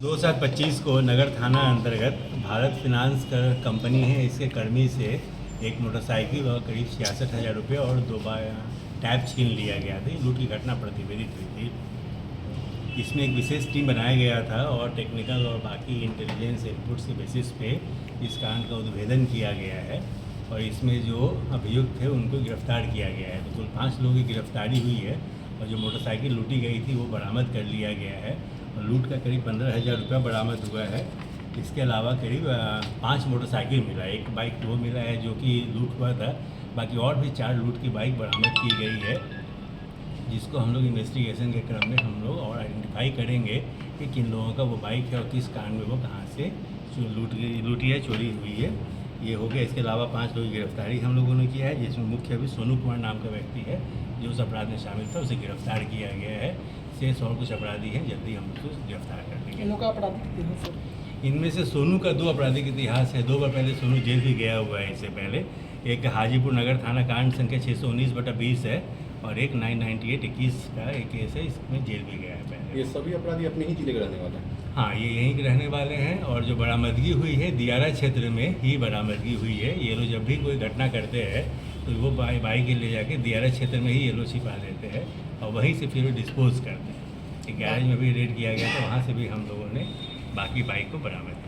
2025 को नगर थाना अंतर्गत भारत फिनांस कंपनी है, इसके कर्मी से एक मोटरसाइकिल और करीब 66,000 रुपये और 2 टैब छीन लिया गया था। लूट की घटना प्रतिवेदित हुई थी। इसमें एक विशेष टीम बनाया गया था और टेक्निकल और बाकी इंटेलिजेंस इनपुट्स के बेसिस पे इस कांड का उद्भेदन किया गया है और इसमें जो अभियुक्त थे उनको गिरफ्तार किया गया है। तो कुल 5 लोगों की गिरफ्तारी हुई है और जो मोटरसाइकिल लूटी गई थी वो बरामद कर लिया गया है और लूट का करीब 15,000 रुपया बरामद हुआ है। इसके अलावा करीब 5 मोटरसाइकिल मिला, एक बाइक वो मिला है जो कि लूट हुआ था। बाकी और भी 4 लूट की बाइक बरामद की गई है, जिसको हम लोग इन्वेस्टिगेशन के क्रम में हम लोग और आइडेंटिफाई करेंगे कि किन लोगों का वो बाइक है और किस कांड में वो कहाँ से लूटी है, चोरी हुई है। ये हो गया। इसके अलावा 5 लोगों की गिरफ्तारी हम लोगों ने किया है, जिसमें मुख्य अभी सोनू कुमार नाम का व्यक्ति है जो उस अपराध में शामिल था, उसे गिरफ्तार किया गया है। शेष और कुछ अपराधी हैं, जल्दी हम उसको गिरफ्तार कर देंगे। इनका आपराधिक इतिहास सर? इनमें से सोनू का 2 आपराधिक इतिहास है। 2 बार पहले सोनू जेल भी गया हुआ है। इससे पहले एक हाजीपुर नगर थाना कांड संख्या 619/20 है और एक 998/21 का एक केस है, इसमें जेल भी गया है पहले। ये सभी अपराधी अपने ही जिले के रहने वाले हैं? हाँ, ये यहीं के रहने वाले हैं और जो बरामदगी हुई है दियारा क्षेत्र में ही बरामदगी हुई है। ये लोग जब भी कोई घटना करते हैं तो वो बाइक ले जाके दियारा क्षेत्र में ही ये लोग छिपा देते हैं और वहीं से फिर वो डिस्पोज करते हैं। एक गैरेज में भी रेड किया गया था, वहाँ से भी हम लोगों ने बाकी बाइक को बरामद किया।